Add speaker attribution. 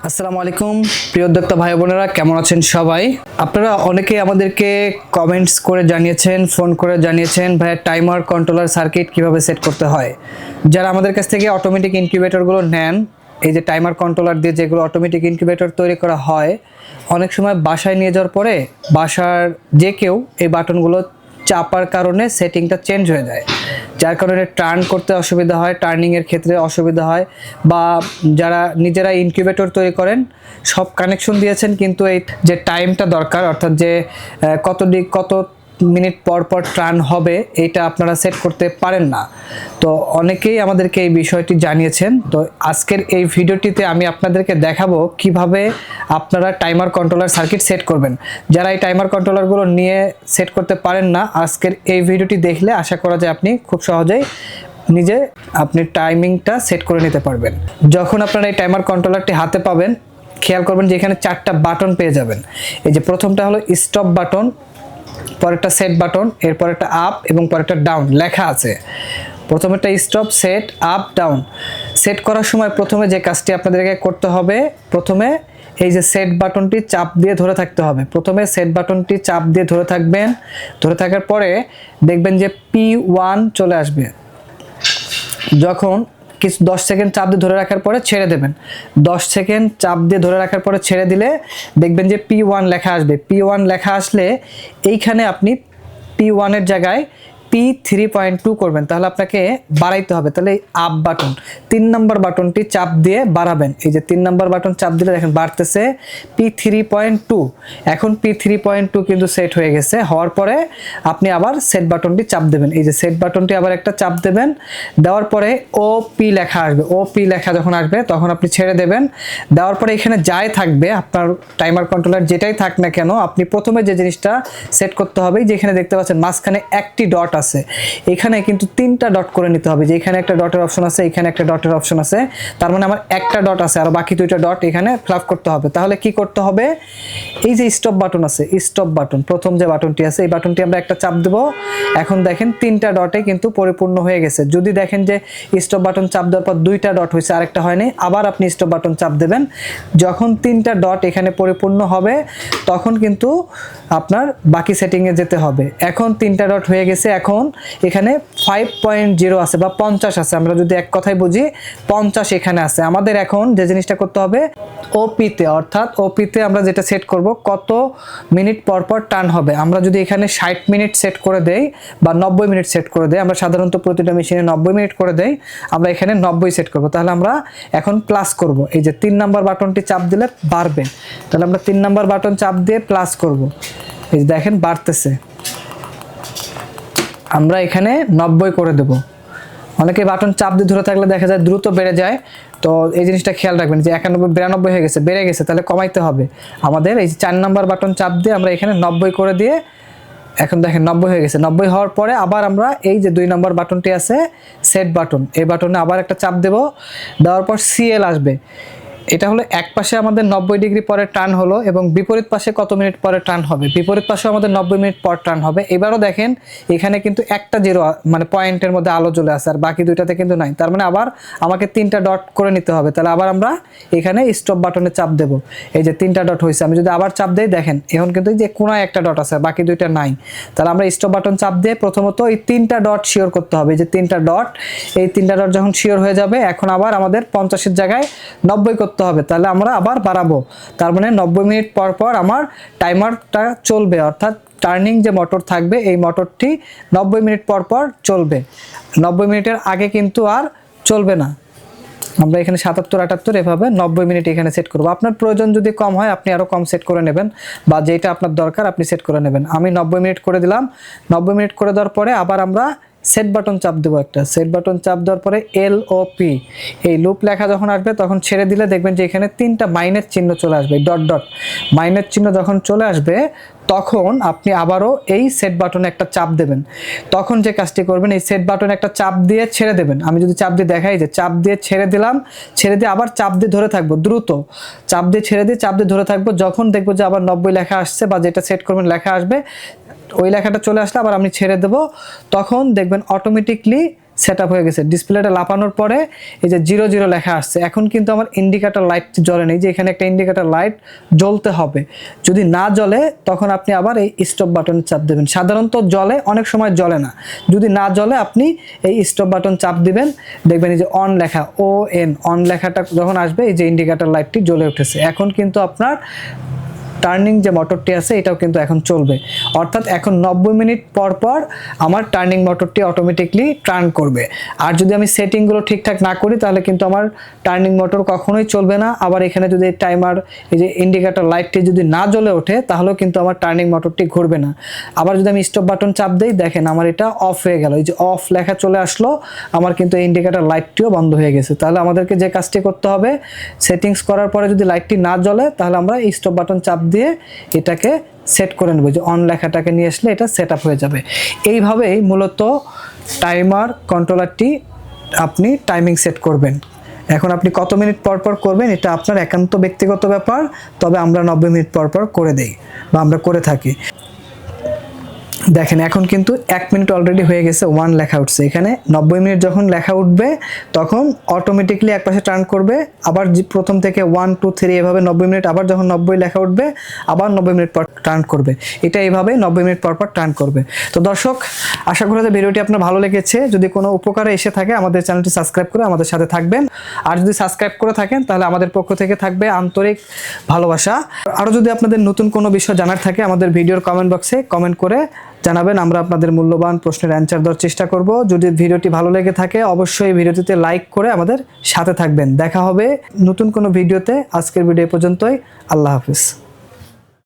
Speaker 1: আসসালামু আলাইকুম প্রিয় উদ্যোক্তা ভাই বোনেরা, কেমন আছেন সবাই? আপনারা অনেকেই আমাদেরকে কমেন্টস করে জানিয়েছেন, ফোন করে জানিয়েছেন ভাইয়া টাইমার কন্ট্রোলার সার্কিট কিভাবে সেট করতে হয়। যারা আমাদের কাছ থেকে অটোমেটিক ইনকিউবেটরগুলো নেন, এই যে টাইমার কন্ট্রোলার দিয়ে যেগুলো অটোমেটিক ইনকিউবেটর তৈরি করা হয়, অনেক সময় বাসায় নিয়ে যাওয়ার পরে বাসার যে কেউ এই বাটনগুলো চাপার কারণে সেটিংটা চেঞ্জ হয়ে যায়, যার কারণে টার্ন করতে অসুবিধা হয়, টার্নিংয়ের ক্ষেত্রে অসুবিধা হয়। বা যারা নিজেরা ইনকিউবেটর তৈরি করেন, সব কানেকশন দিয়েছেন, কিন্তু এই যে টাইমটা দরকার, অর্থাৎ যে কত মিনিট পর পর টার্ন হবে, এটা আপনারা সেট করতে পারেন না। তো অনেকেই আমাদেরকে এই বিষয়টি জানিয়েছেন। তো আজকের এই ভিডিওটিতে আমি আপনাদেরকে দেখাবো কিভাবে আপনারা টাইমার কন্ট্রোলার সার্কিট সেট করবেন। যারা এই টাইমার কন্ট্রোলারগুলো নিয়ে সেট করতে পারেন না, আজকের এই ভিডিওটি দেখলে আশা করা যায় আপনি খুব সহজেই নিজে আপনি টাইমিংটা সেট করে নিতে পারবেন। যখন আপনারা এই টাইমার কন্ট্রোলারটি হাতে পাবেন, খেয়াল করবেন যে এখানে 4টা বাটন পেয়ে যাবেন। এই যে প্রথমটা হলো স্টপ বাটন, পরেরটা সেট বাটন, এরপর একটা আপ এবং পরেরটা ডাউন লেখা আছে। প্রথমেরটা stop, set, up, down. Set করার সময় প্রথমে যে কাজটি আপনাদেরকে করতে হবে, প্রথমে এই যে সেট বাটনটি চাপ দিয়ে ধরে থাকতে হবে। প্রথমে সেট বাটনটি চাপ দিয়ে ধরে থাকবেন। ধরে থাকার পরে দেখবেন যে P1 চলে আসবে। যখন কিছু 10 সেকেন্ড চাপ দিয়ে ধরে রাখার পরে ছেড়ে দেবেন। 10 সেকেন্ড চাপ দিয়ে ধরে রাখার পরে ছেড়ে দিলে দেখবেন যে P1 লেখা আসবে। P1 লেখা আসলে এইখানে আপনি P1 এর জায়গায় P3.2 করবেন, তাহলে আপনাকে বাড়াইতে হবে। তাহলে আপ বাটন 3 নম্বর বাটনটি চাপ দিয়ে বাড়াবেন। এই যে 3 নম্বর বাটন চাপ দিলে দেখেন বাড়তেছে P3.2। এখন P3.2 কিন্তু সেট হয়ে গেছে। হওয়ার পরে আপনি আবার সেট বাটনটি চাপ দেবেন। এই যে সেট বাটনটি আবার একটা চাপ দেবেন। দেওয়ার পরে OP লেখা আসবে। OP লেখা যখন আসবে তখন আপনি ছেড়ে দেবেন। দেওয়ার পরে এখানে যাই থাকবে আপনার টাইমার কন্ট্রোলার, যেটাই থাক না কেন, আপনি প্রথমে যে জিনিসটা সেট করতে হবে, যেখানে দেখতে পাচ্ছেন মাঝখানে একটি ডট আছে, এখানে কিন্তু 3টা ডট করে নিতে হবে। যে এখানে একটা ডটের অপশন আছে, এখানে একটা ডটের অপশন আছে, তার মানে আমার একটা ডট আছে আর বাকি 2টা ডট এখানে ফ্লাপ করতে হবে। তাহলে কি করতে হবে, এই যে স্টপ বাটন আছে, স্টপ বাটন প্রথম যে বাটনটি আছে, এই বাটনটি আমরা একটা চাপ দেব। এখন দেখেন 3টা ডটে কিন্তু পরিপূর্ণ হয়ে গেছে। যদি দেখেন যে স্টপ বাটন চাপ দেওয়ার পর 2টা ডট হয়েছে, আরেকটা হয়নি, আবার আপনি স্টপ বাটন চাপ দেবেন। যখন 3টা ডট এখানে পরিপূর্ণ হবে তখন কিন্তু আপনার বাকি সেটিংয়ে যেতে হবে। এখন 3টা ডট হয়ে গেছে। এখন এখানে 5.0 আছে বা 50 আছে, আমরা যদি এক কথায় বুঝি 50 এখানে আছে। আমাদের এখন যে জিনিসটা করতে হবে, ওপিতে, অর্থাৎ ওপিতে আমরা যেটা সেট করব কত মিনিট পর পর টার্ন হবে। আমরা যদি এখানে 60 মিনিট সেট করে দেই বা 90 মিনিট সেট করে দেই, আমরা সাধারণত প্রতিটা মেশিনে 90 মিনিট করে দেই, আমরা এখানে 90 সেট করব। তাহলে আমরা এখন প্লাস করব। এই যে 3 নাম্বার বাটনটি চাপ দিলে বাড়বে, তাহলে আমরা 3 নাম্বার বাটন চাপ দিয়ে প্লাস করব। এই যে দেখেন বাড়তেছে, আমরা এখানে 90 করে দেব। অনেকে বাটন চাপ দিয়ে ধরে থাকলে দেখা যায় দ্রুত বেড়ে যায়। তো এই জিনিসটা খেয়াল রাখবেন যে 91 92 হয়ে গেছে, বেড়ে গেছে, তাহলে কমাইতে হবে আমাদের। এই 4 নাম্বার বাটন চাপ দিয়ে আমরা এখানে 90 করে দিয়ে, এখন দেখেন 90 হয়ে গেছে। 90 হওয়ার পরে আবার আমরা এই যে 2 নম্বর বাটনটি আছে সেট বাটন, এই বাটনে আবার একটা চাপ দেব। দেওয়ার পর CL আসবে। এটা হলো এক পাশে আমাদের 90 ডিগ্রি পরে টার্ন হলো এবং বিপরীত পাশে কত মিনিট পরে টার্ন হবে, বিপরীত পাশে আমাদের 90 মিনিট পর টার্ন হবে। এবারও দেখেন এখানে কিন্তু একটা জিরো মানে পয়েন্টের মধ্যে আলো জ্বলে আছে আর বাকি 2টাতে কিন্তু নাই। তার মানে আবার আমাকে 3টা ডট করে নিতে হবে। তাহলে আবার আমরা এখানে স্টপ বাটনে চাপ দেব। এই যে 3টা ডট হয়েছে, আমি যদি আবার চাপ দেই দেখেন এখন কিন্তু এই যে কোনায় একটা ডট আছে, বাকি 2টা নাই। তাহলে আমরা স্টপ বাটন চাপ দিয়ে প্রথমত এই 3টা ডট শিওর করতে হবে। এই যে 3টা ডট, এই 3টা ডট যখন শিওর হয়ে যাবে, এখন আবার আমাদের 50-এর জায়গায় 90 করতে হবে। তাহলে আমরা আবার বাড়াবো। তার মানে 90 মিনিট পর পর আমার টাইমারটা চলবে, অর্থাৎ টার্নিং যে মোটর থাকবে এই মোটরটি 90 মিনিট পর পর চলবে। 90 মিনিটের আগে কিন্তু আর চলবে না। আমরা এখানে 77 78 এভাবে 90 মিনিট এখানে সেট করব। আপনার প্রয়োজন যদি কম হয় আপনি আরও কম সেট করে নেবেন, বা যেটা আপনার দরকার আপনি সেট করে নেবেন। আমি 90 মিনিট করে দিলাম। 90 মিনিট করে দেওয়ার পরে আবার আমরা সেট বাটন চাপ দেবো একটা। সেট বাটন চাপ দেওয়ার পরে LOP, এই লুপ লেখা যখন আসবে তখন ছেড়ে দিলে দেখবেন যে এখানে 3টা মাইনাস চিহ্ন চলে আসবে, ডট ডট মাইনাস চিহ্ন যখন চলে আসবে তখন আপনি আবারও এই সেট বাটনে একটা চাপ দেবেন। তখন যে কাজটি করবেন, এই সেট বাটনে একটা চাপ দিয়ে ছেড়ে দেবেন। আমি যদি চাপ দিয়ে দেখাই, যে চাপ দিয়ে ছেড়ে দিলাম, ছেড়ে দিয়ে আবার চাপ দিয়ে ধরে থাকবো, দ্রুত চাপ দিয়ে ছেড়ে দিয়ে চাপ দিয়ে ধরে থাকবো। যখন দেখবো যে আবার 90 লেখা আসছে বা যেটা সেট করবেন লেখা আসবে, ওই লেখাটা চলে আসলে আবার আমি ছেড়ে দেবো। তখন দেখবেন অটোমেটিকলি সেট আপ হয়ে গেছে। ডিসপ্লেটা লাপানোর পরে এই যে 00 লেখা আসছে। এখন কিন্তু আমার ইন্ডিকেটর লাইট জ্বলে নেই, যে এখানে একটা ইন্ডিকেটর লাইট জ্বলতে হবে। যদি না জ্বলে তখন আপনি আবার এই স্টপ বাটনে চাপ দেবেন। সাধারণত জ্বলে, অনেক সময় জ্বলে না। যদি না জ্বলে আপনি এই স্টপ বাটন চাপ দিবেন, দেখবেন এই যে অন লেখা, অন লেখাটা যখন আসবে এই যে ইন্ডিকেটর লাইটটি জ্বলে উঠেছে। এখন কিন্তু আপনার টার্নিং যে মোটরটি আছে এটাও কিন্তু এখন চলবে, অর্থাৎ এখন 90 মিনিট পর পর আমার টার্নিং মোটরটি অটোমেটিকলি টার্ন করবে। আর যদি আমি সেটিংগুলো ঠিকঠাক না করি তাহলে কিন্তু আমার টার্নিং মোটর কখনোই চলবে না। আবার এখানে যদি টাইমার এই যে ইন্ডিকেটর লাইটটি যদি না জ্বলে ওঠে তাহলেও কিন্তু আমার টার্নিং মোটরটি ঘুরবে না। আবার যদি আমি স্টপ বাটন চাপ দিই, দেখেন আমার এটা অফ হয়ে গেল, এই যে অফ লেখা চলে আসলো, আমার কিন্তু ইন্ডিকেটর লাইটটিও বন্ধ হয়ে গেছে। তাহলে আমাদেরকে যে কাজটি করতে হবে, সেটিংস করার পরে যদি লাইটটি না জ্বলে তাহলে আমরা স্টপ বাটন চাপ দিয়ে এটাকে সেট করে নেব, যে অন লেখাটাকে নিয়ে আসলে এটা সেট আপ হয়ে যাবে। এইভাবেই মূলত টাইমার কন্ট্রোলারটি আপনি টাইমিং সেট করবেন। এখন আপনি কত মিনিট পর পর করবেন এটা আপনার একান্ত ব্যক্তিগত ব্যাপার, তবে আমরা 90 মিনিট পর পর করে দেই বা আমরা করে থাকি। দেখেন এখন কিন্তু 1 মিনিট অলরেডি হয়ে গেছে, 1 লেখা উঠছে। এখানে 90 মিনিট যখন লেখা উঠবে তখন অটোমেটিকলি এক পাশে টার্ন করবে, আবার প্রথম থেকে 1 2 3 এভাবে 90 মিনিট, আবার যখন 90 লেখা উঠবে আবার 90 মিনিট পর টার্ন করবে। এটা এইভাবে 90 মিনিট পর পর টার্ন করবে। তো দর্শক, আশা করি যে ভিডিওটি আপনার ভালো লেগেছে। যদি কোনো উপকারে এসে থাকে আমাদের চ্যানেলটি সাবস্ক্রাইব করে আমাদের সাথে থাকবেন। আর যদি সাবস্ক্রাইব করে থাকেন তাহলে আমাদের পক্ষ থেকে থাকবে আন্তরিক ভালোবাসা। আরও যদি আপনাদের নতুন কোনো বিষয় জানার থাকে আমাদের ভিডিওর কমেন্ট বক্সে কমেন্ট করে জানাবেন, আমরা আপনাদের মূল্যবান প্রশ্নের অ্যান্সার দেওয়ার চেষ্টা করব। যদি ভিডিওটি ভালো লেগে থাকে অবশ্যই ভিডিওটিতে লাইক করে আমাদের সাথে থাকবেন। দেখা হবে নতুন কোনো ভিডিওতে। আজকের ভিডিও পর্যন্তই। আল্লাহ হাফিজ।